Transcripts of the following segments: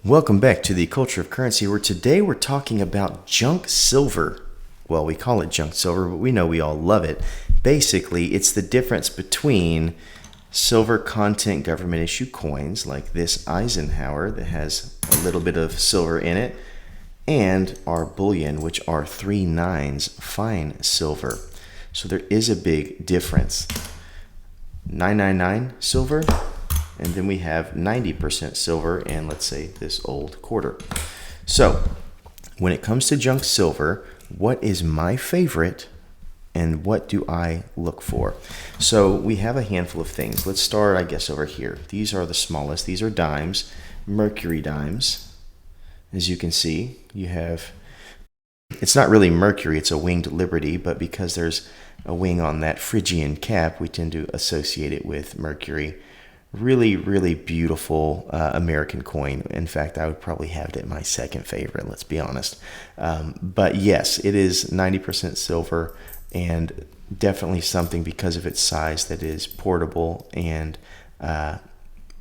Welcome back to the Culture of Currency, where today we're talking about junk silver. Well, we call it junk silver, but we know we all love it. Basically, it's the difference between silver content government issue coins like this Eisenhower that has a little bit of silver in it, and our bullion, which are 3 nines fine silver. So there is a big difference. 999 silver, and then we have 90% silver and let's say this old quarter. So when it comes to junk silver, what is my favorite and what do I look for? So we have a handful of things. Let's start, I guess, over here. These are the smallest. These are dimes, mercury dimes. As you can see, you have, it's not really mercury, it's a winged liberty, but because there's a wing on that Phrygian cap, we tend to associate it with mercury. Really, really beautiful American coin. In fact, I would probably have it my second favorite, let's be honest. But yes, it is 90% silver and definitely something because of its size that is portable and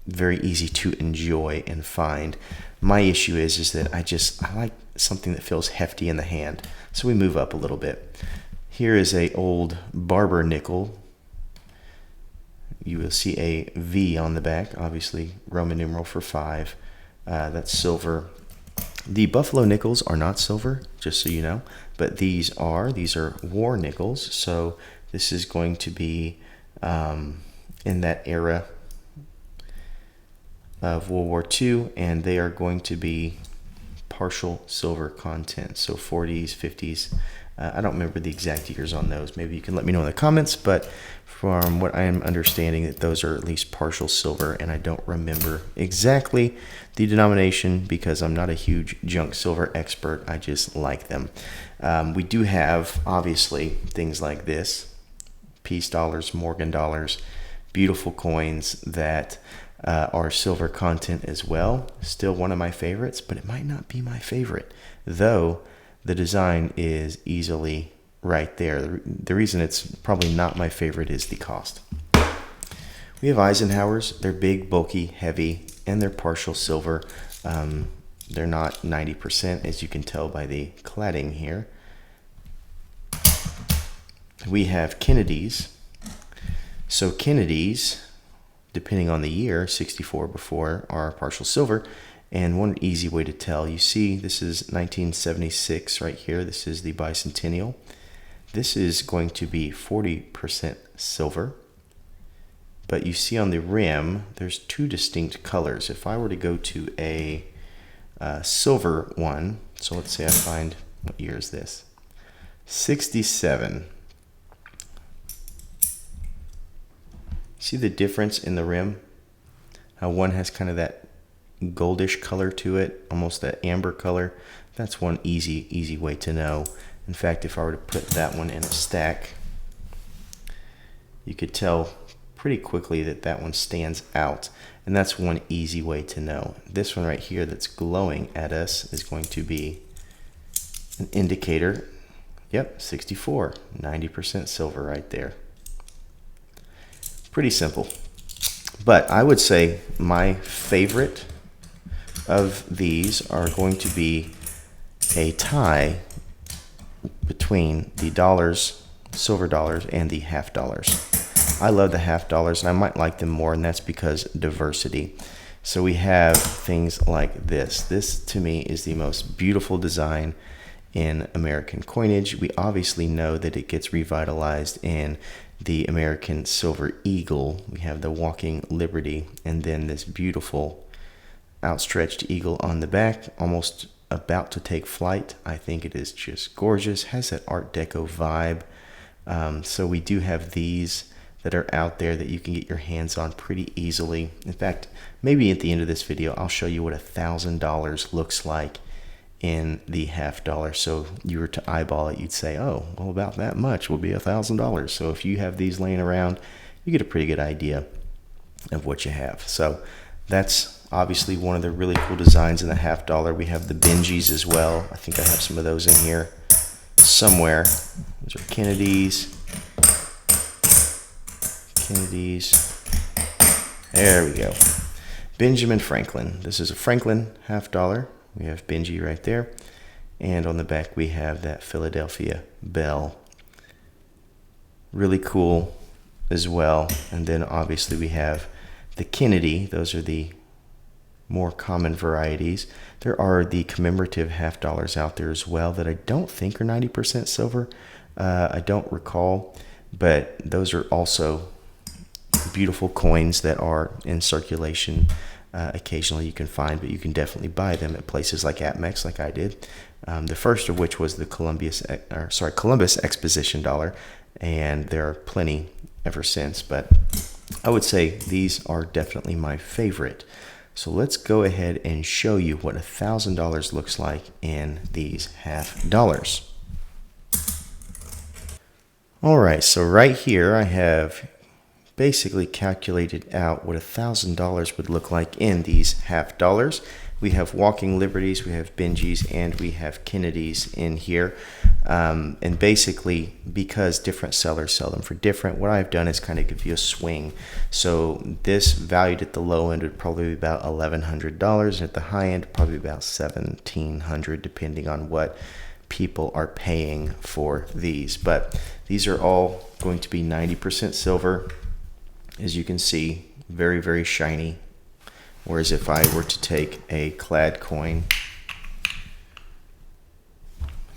very easy to enjoy and find. My issue is that I like something that feels hefty in the hand. So we move up a little bit. Here is a old barber nickel. You will see a V on the back, obviously Roman numeral for 5. That's silver. The buffalo nickels are not silver, just so you know, but these are war nickels. So this is going to be in that era of World War II, and they are going to be partial silver content. So 40s, 50s. I don't remember the exact years on those. Maybe you can let me know in the comments, but from what I am understanding, that those are at least partial silver, and I don't remember exactly the denomination because I'm not a huge junk silver expert. I just like them. We do have, obviously, things like this, peace dollars, Morgan dollars, beautiful coins that are silver content as well. Still one of my favorites, but it might not be my favorite, though the design is easily right there. The reason it's probably not my favorite is the cost. We have Eisenhowers. They're big, bulky, heavy, and they're partial silver. They're not 90%, as you can tell by the cladding here. We have Kennedys. So Kennedys, depending on the year, 64 before, are partial silver. And one easy way to tell, you see this is 1976 right here. This is the bicentennial. This is going to be 40% silver. But you see on the rim, there's 2 distinct colors. If I were to go to a silver one, so let's say I find, what year is this? 67. See the difference in the rim? How one has kind of that goldish color to it, almost that amber color. That's one easy way to know. In fact, if I were to put that one in a stack, you could tell pretty quickly that that one stands out, and that's one easy way to know. This one right here that's glowing at us is going to be an indicator. Yep, 64, 90% silver right there. Pretty simple. But I would say my favorite of these are going to be a tie between the dollars, silver dollars, and the half dollars. I love the half dollars, and I might like them more, and that's because diversity. So we have things like this. This, to me, is the most beautiful design in American coinage. We obviously know that it gets revitalized in the American silver eagle. We have the walking liberty, and then this beautiful outstretched eagle on the back, almost about to take flight. I think it is just gorgeous, has that Art Deco vibe. So we do have these that are out there that you can get your hands on pretty easily. In fact, maybe at the end of this video, I'll show you what $1,000 looks like in the half dollar. So you were to eyeball it, you'd say, oh, well, about that much will be $1,000. So if you have these laying around, you get a pretty good idea of what you have. So that's obviously one of the really cool designs in the half dollar. We have the Benjis as well. I think I have some of those in here somewhere. Those are Kennedys. There we go. Benjamin Franklin. This is a Franklin $50. We have Benji right there. And on the back we have that Philadelphia bell. Really cool as well. And then obviously we have the Kennedy. Those are the more common varieties. There are the commemorative $50 out there as well that I don't think are 90% silver. I don't recall, but those are also beautiful coins that are in circulation. Occasionally you can find, but you can definitely buy them at places like APMEX, like I did. The first of which was the Columbus Exposition dollar, and there are plenty ever since, but I would say these are definitely my favorite. So let's go ahead and show you what $1,000 looks like in these $50. All right, so right here I have basically calculated out what $1,000 would look like in these $50. We have Walking Liberties, we have Benjis, and we have Kennedys in here. And basically, because different sellers sell them for different, what I've done is kind of give you a swing. So this valued at the low end would probably be about $1,100, and at the high end probably about $1,700, depending on what people are paying for these. But these are all going to be 90% silver. As you can see, very, very shiny. Whereas if I were to take a clad coin,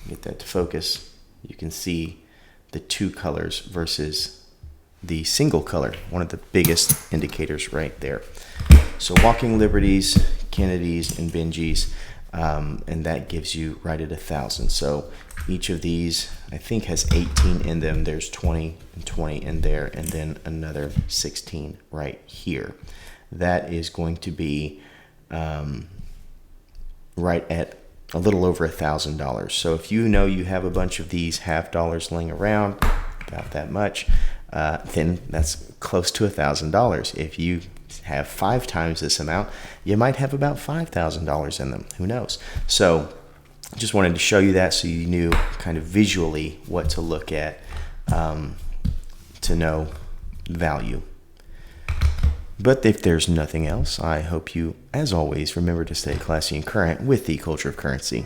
get that to focus, you can see the two colors versus the single color, one of the biggest indicators right there. So Walking Liberties, Kennedys, and Benjis, and that gives you right at 1,000. So each of these, I think, has 18 in them. There's 20 and 20 in there, and then another 16 right here. That is going to be right at a little over $1,000. So if you know you have a bunch of these $50 laying around, about that much, then that's close to $1,000. If you have 5 times this amount, you might have about $5,000 in them. Who knows? So just wanted to show you that so you knew kind of visually what to look at to know value. But if there's nothing else, I hope you, as always, remember to stay classy and current with the culture of currency.